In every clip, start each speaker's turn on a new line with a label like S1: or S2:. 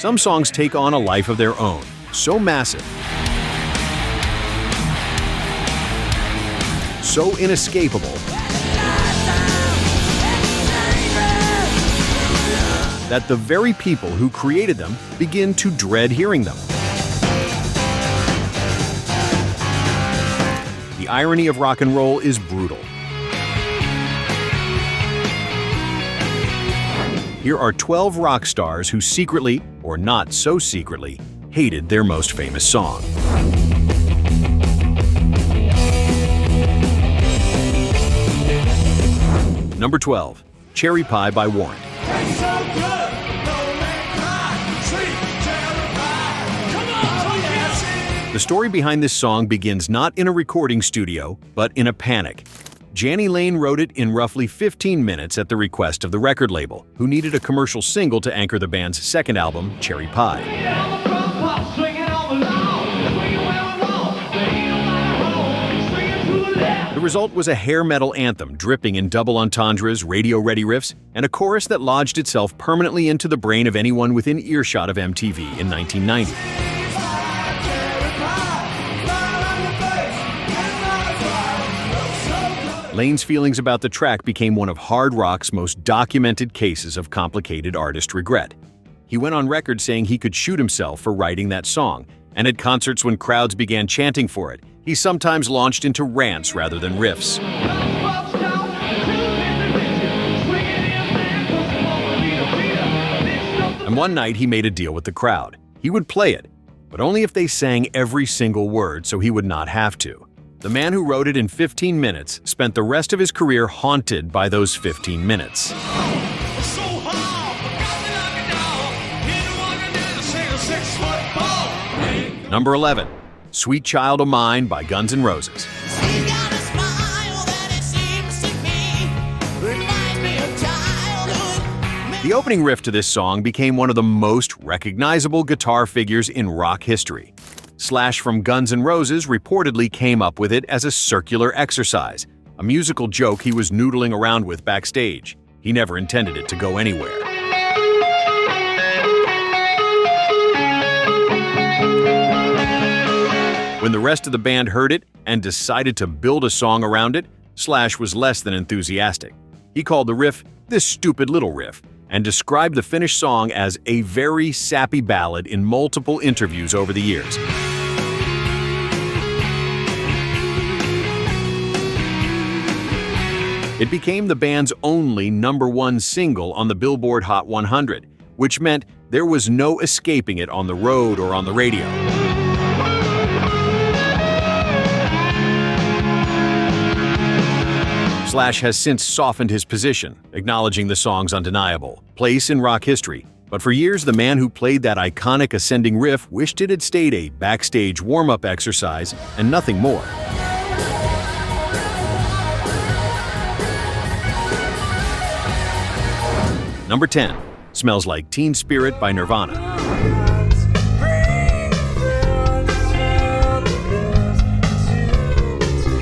S1: Some songs take on a life of their own, so massive, so inescapable, that the very people who created them begin to dread hearing them. The irony of rock and roll is brutal. Here are 12 rock stars who secretly, or not so secretly, hated their most famous song. Number 12, Cherry Pie by Warrant. The story behind this song begins not in a recording studio, but in a panic. Janny Lane wrote it in roughly 15 minutes at the request of the record label, who needed a commercial single to anchor the band's second album, Cherry Pie. The result was a hair metal anthem dripping in double entendres, radio-ready riffs, and a chorus that lodged itself permanently into the brain of anyone within earshot of MTV in 1990. Lane's feelings about the track became one of hard rock's most documented cases of complicated artist regret. He went on record saying he could shoot himself for writing that song, and at concerts when crowds began chanting for it, he sometimes launched into rants rather than riffs. And one night he made a deal with the crowd. He would play it, but only if they sang every single word so he would not have to. The man who wrote it in 15 minutes spent the rest of his career haunted by those 15 minutes. Number 11, Sweet Child O' Mine by Guns N' Roses. The opening riff to this song became one of the most recognizable guitar figures in rock history. Slash from Guns N' Roses reportedly came up with it as a circular exercise, a musical joke he was noodling around with backstage. He never intended it to go anywhere. When the rest of the band heard it and decided to build a song around it, Slash was less than enthusiastic. He called the riff "this stupid little riff" and described the finished song as a very sappy ballad in multiple interviews over the years. It became the band's only #1 single on the Billboard Hot 100, which meant there was no escaping it on the road or on the radio. Slash has since softened his position, acknowledging the song's undeniable place in rock history. But for years, the man who played that iconic ascending riff wished it had stayed a backstage warm-up exercise and nothing more. Number 10, Smells Like Teen Spirit by Nirvana.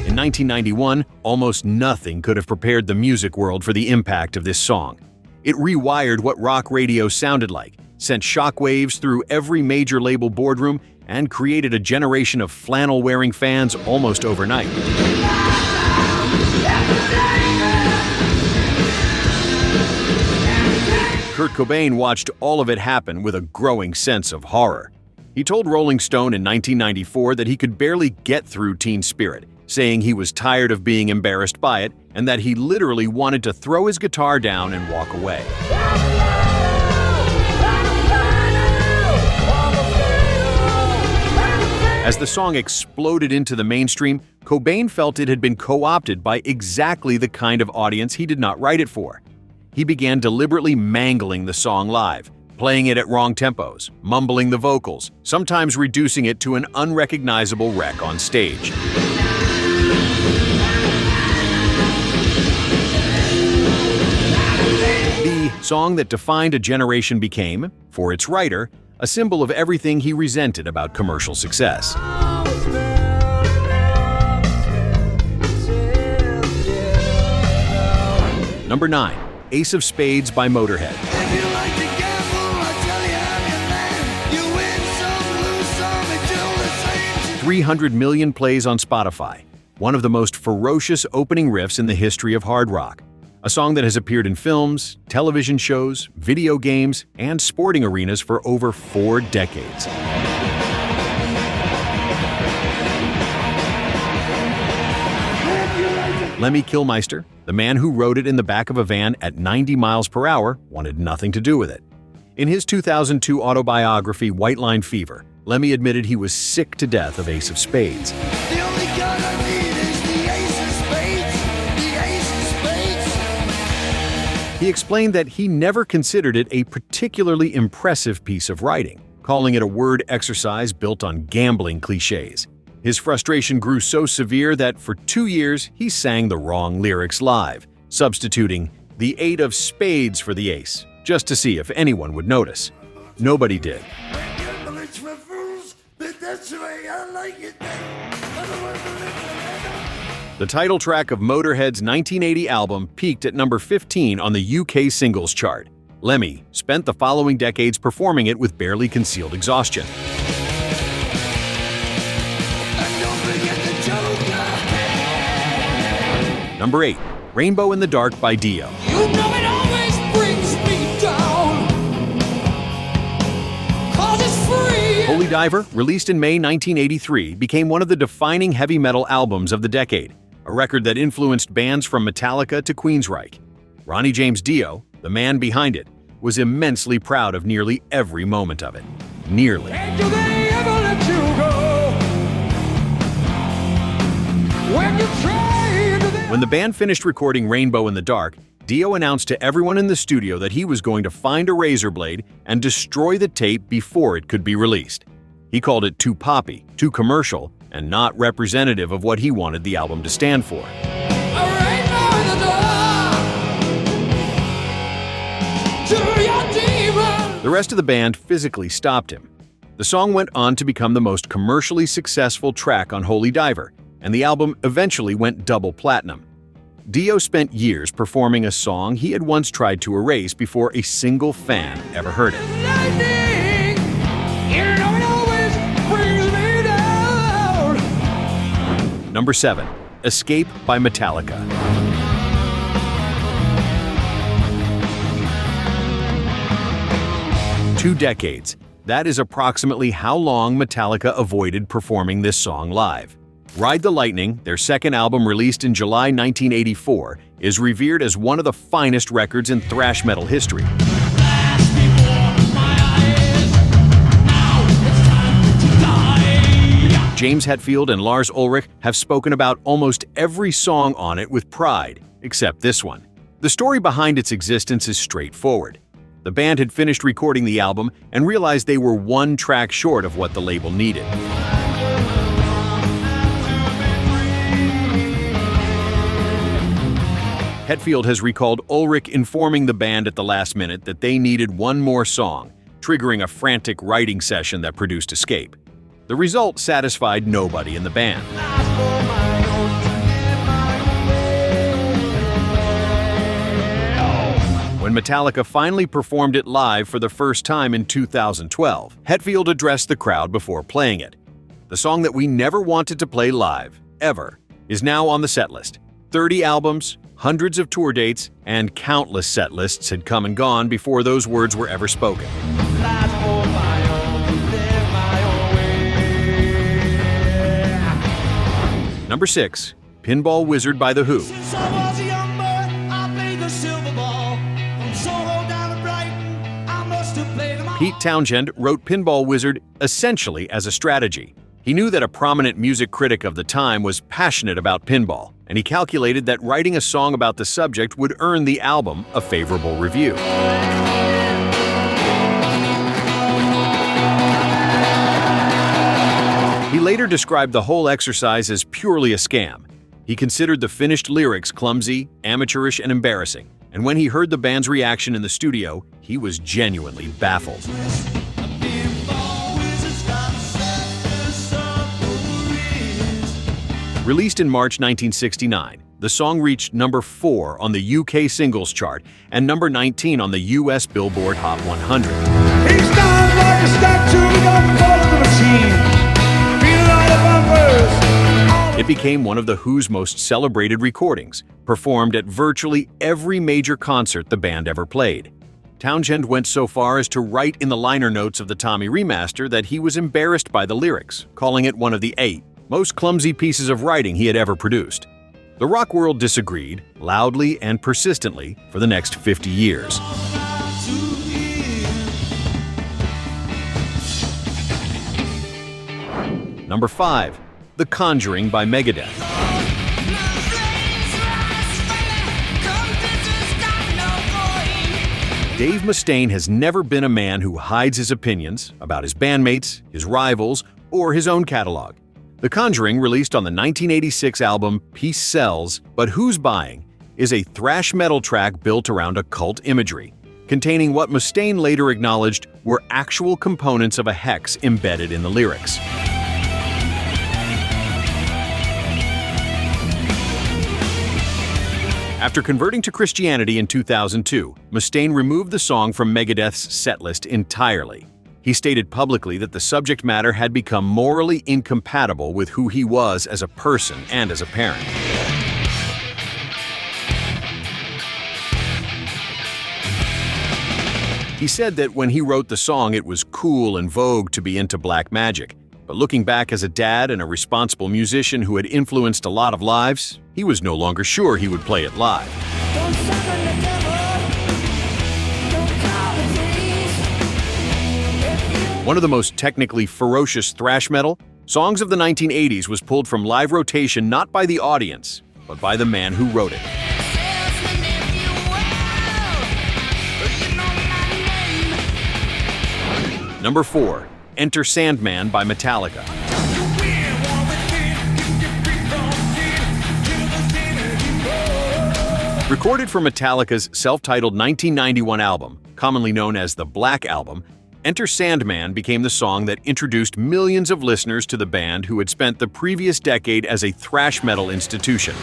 S1: In 1991, almost nothing could have prepared the music world for the impact of this song. It rewired what rock radio sounded like, sent shockwaves through every major label boardroom, and created a generation of flannel-wearing fans almost overnight. Kurt Cobain watched all of it happen with a growing sense of horror. He told Rolling Stone in 1994 that he could barely get through Teen Spirit, saying he was tired of being embarrassed by it and that he literally wanted to throw his guitar down and walk away. As the song exploded into the mainstream, Cobain felt it had been co-opted by exactly the kind of audience he did not write it for. He began deliberately mangling the song live, playing it at wrong tempos, mumbling the vocals, sometimes reducing it to an unrecognizable wreck on stage. The song that defined a generation became, for its writer, a symbol of everything he resented about commercial success. Number 9, Ace of Spades by Motörhead. 300 million plays on Spotify, one of the most ferocious opening riffs in the history of hard rock. A song that has appeared in films, television shows, video games, and sporting arenas for over 4 decades. Lemmy Kilmister, the man who wrote it in the back of a van at 90 miles per hour, wanted nothing to do with it. In his 2002 autobiography, White Line Fever, Lemmy admitted he was sick to death of Ace of Spades.
S2: The only gun I need is the Ace of Spades, the Ace of Spades.
S1: He explained that he never considered it a particularly impressive piece of writing, calling it a word exercise built on gambling cliches. His frustration grew so severe that for 2 years he sang the wrong lyrics live, substituting the 8 of spades for the ace, just to see if anyone would notice. Nobody did. The title track of Motörhead's 1980 album peaked at number 15 on the UK singles chart. Lemmy spent the following decades performing it with barely concealed exhaustion. Number 8, Rainbow in the Dark by Dio.
S2: You know it always brings me down, 'cause it's free.
S1: Holy Diver, released in May 1983, became one of the defining heavy metal albums of the decade, a record that influenced bands from Metallica to Queensryche. Ronnie James Dio, the man behind it, was immensely proud of nearly every moment of it. Nearly.
S2: And do they ever let you go? When you try to
S1: When the band finished recording Rainbow in the Dark, Dio announced to everyone in the studio that he was going to find a razor blade and destroy the tape before it could be released. He called it too poppy, too commercial, and not representative of what he wanted the album to stand for. The rest of the band physically stopped him. The song went on to become the most commercially successful track on Holy Diver, and the album eventually went double platinum. Dio spent years performing a song he had once tried to erase before a single fan ever heard it. Number 7, Escape by Metallica. Two decades. That is approximately how long Metallica avoided performing this song live. Ride the Lightning, their second album released in July 1984, is revered as one of the finest records in thrash metal history. James Hetfield and Lars Ulrich have spoken about almost every song on it with pride, except this one. The story behind its existence is straightforward. The band had finished recording the album and realized they were one track short of what the label needed. Hetfield has recalled Ulrich informing the band at the last minute that they needed one more song, triggering a frantic writing session that produced Escape. The result satisfied nobody in the band. When Metallica finally performed it live for the first time in 2012, Hetfield addressed the crowd before playing it. The song that we never wanted to play live, ever, is now on the setlist. 30 albums, hundreds of tour dates, and countless set lists had come and gone before those words were ever spoken. Number 6, Pinball Wizard by The Who. Pete Townshend wrote Pinball Wizard essentially as a strategy. He knew that a prominent music critic of the time was passionate about pinball, and he calculated that writing a song about the subject would earn the album a favorable review. He later described the whole exercise as purely a scam. He considered the finished lyrics clumsy, amateurish, and embarrassing, and when he heard the band's reaction in the studio, he was genuinely baffled. Released in March 1969, the song reached number 4 on the UK singles chart and number 19 on the US Billboard Hot 100.
S2: He's not like a statue, don't follow the machine. Feel right above
S1: became one of The Who's most celebrated recordings, performed at virtually every major concert the band ever played. Townshend went so far as to write in the liner notes of the Tommy remaster that he was embarrassed by the lyrics, calling it one of the 8 most clumsy pieces of writing he had ever produced. The rock world disagreed, loudly and persistently, for the next 50 years. Number 5. The Conjuring by Megadeth. Dave Mustaine has never been a man who hides his opinions about his bandmates, his rivals, or his own catalog. The Conjuring, released on the 1986 album Peace Sells, But Who's Buying?, is a thrash metal track built around occult imagery, containing what Mustaine later acknowledged were actual components of a hex embedded in the lyrics. After converting to Christianity in 2002, Mustaine removed the song from Megadeth's setlist entirely. He stated publicly that the subject matter had become morally incompatible with who he was as a person and as a parent. He said that when he wrote the song, it was cool and vogue to be into black magic. But looking back as a dad and a responsible musician who had influenced a lot of lives, he was no longer sure he would play it live. One of the most technically ferocious thrash metal, Songs of the 1980s was pulled from live rotation not by the audience, but by the man who wrote it. Number 4. Enter Sandman by Metallica. Recorded for Metallica's self-titled 1991 album, commonly known as the Black Album, Enter Sandman became the song that introduced millions of listeners to the band who had spent the previous decade as a thrash metal institution.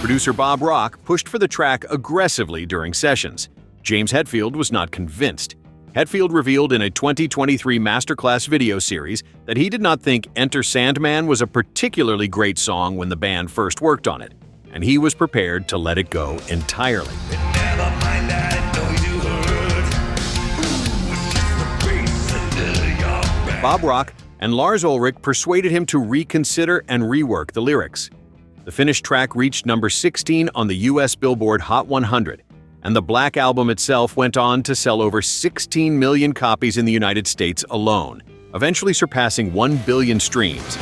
S1: Producer Bob Rock pushed for the track aggressively during sessions. James Hetfield was not convinced. Hetfield revealed in a 2023 Masterclass video series that he did not think Enter Sandman was a particularly great song when the band first worked on it, and he was prepared to let it go entirely. Bob Rock and Lars Ulrich persuaded him to reconsider and rework the lyrics. The finished track reached number 16 on the US Billboard Hot 100, and the Black Album itself went on to sell over 16 million copies in the United States alone, eventually surpassing 1 billion streams.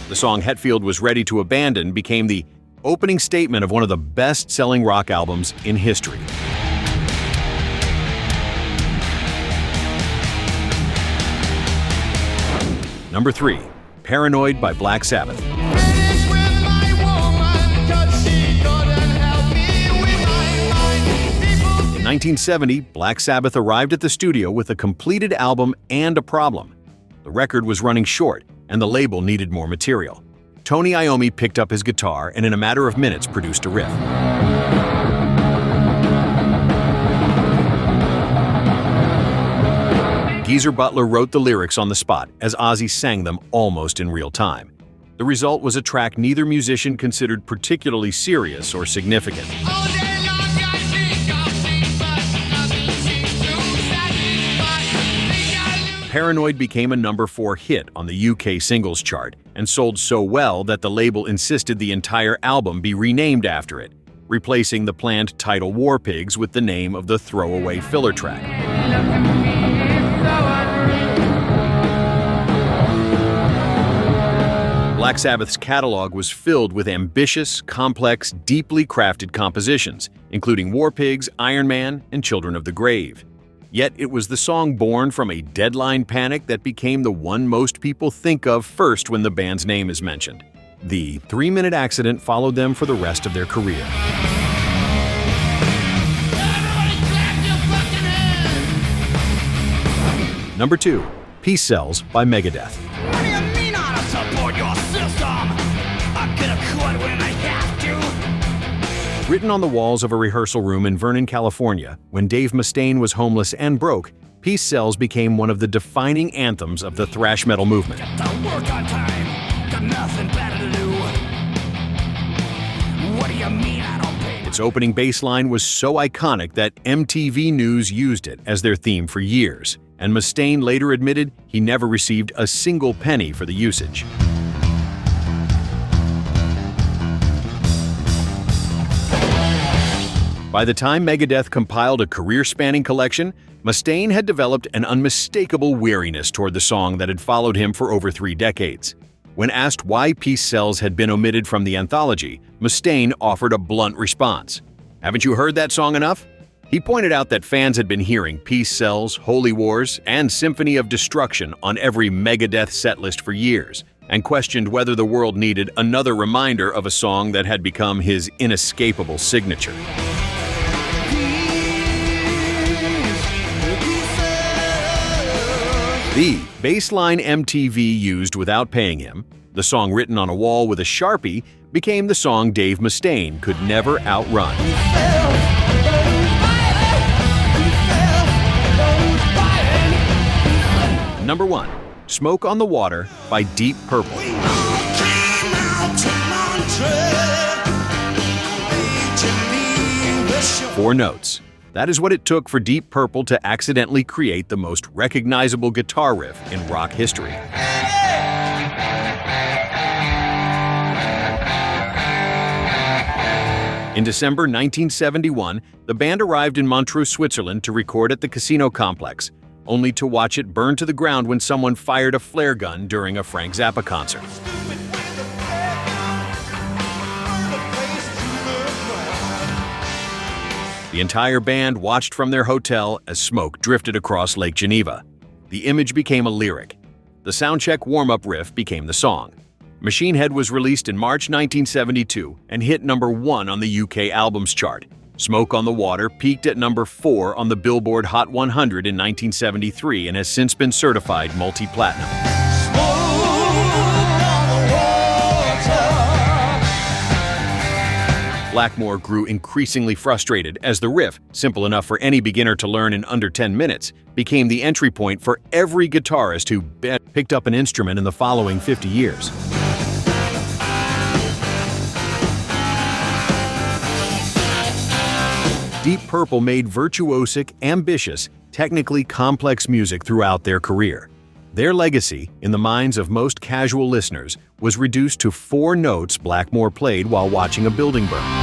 S1: The song Hetfield was ready to abandon became the opening statement of one of the best-selling rock albums in history. Number 3. Paranoid by Black Sabbath. In 1970, Black Sabbath arrived at the studio with a completed album and a problem. The record was running short, and the label needed more material. Tony Iommi picked up his guitar and in a matter of minutes produced a riff. Geezer Butler wrote the lyrics on the spot as Ozzy sang them almost in real time. The result was a track neither musician considered particularly serious or significant. Paranoid became a number 4 hit on the UK singles chart and sold so well that the label insisted the entire album be renamed after it, replacing the planned title War Pigs with the name of the throwaway filler track. Black Sabbath's catalog was filled with ambitious, complex, deeply crafted compositions, including War Pigs, Iron Man, and Children of the Grave. Yet it was the song born from a deadline panic that became the one most people think of first when the band's name is mentioned. The 3-minute accident followed them for the rest of their career. Number 2. Peace Sells by Megadeth.
S2: What do you mean I don't support your system? I get a cut when I have
S1: Written on the walls of a rehearsal room in Vernon, California, when Dave Mustaine was homeless and broke, Peace Sells became one of the defining anthems of the thrash metal movement.
S2: Don't work on time, got nothing better to do. What do you mean I don't pay?
S1: Its opening bass line was so iconic that MTV News used it as their theme for years, and Mustaine later admitted he never received a single penny for the usage. By the time Megadeth compiled a career-spanning collection, Mustaine had developed an unmistakable weariness toward the song that had followed him for over 3 decades. When asked why Peace Sells had been omitted from the anthology, Mustaine offered a blunt response. "Haven't you heard that song enough?" He pointed out that fans had been hearing Peace Sells, Holy Wars, and Symphony of Destruction on every Megadeth setlist for years, and questioned whether the world needed another reminder of a song that had become his inescapable signature. The bassline MTV used without paying him, the song written on a wall with a Sharpie, became the song Dave Mustaine could never outrun. Number 1. Smoke on the Water by Deep Purple. 4 notes. That is what it took for Deep Purple to accidentally create the most recognizable guitar riff in rock history. In December 1971, the band arrived in Montreux, Switzerland to record at the casino complex, only to watch it burn to the ground when someone fired a flare gun during a Frank Zappa concert. The entire band watched from their hotel as smoke drifted across Lake Geneva. The image became a lyric. The soundcheck warm-up riff became the song. Machine Head was released in March 1972 and hit number 1 on the UK albums chart. Smoke on the Water peaked at number 4 on the Billboard Hot 100 in 1973 and has since been certified multi-platinum. Blackmore grew increasingly frustrated as the riff, simple enough for any beginner to learn in under 10 minutes, became the entry point for every guitarist who picked up an instrument in the following 50 years. Deep Purple made virtuosic, ambitious, technically complex music throughout their career. Their legacy, in the minds of most casual listeners, was reduced to 4 notes Blackmore played while watching a building burn.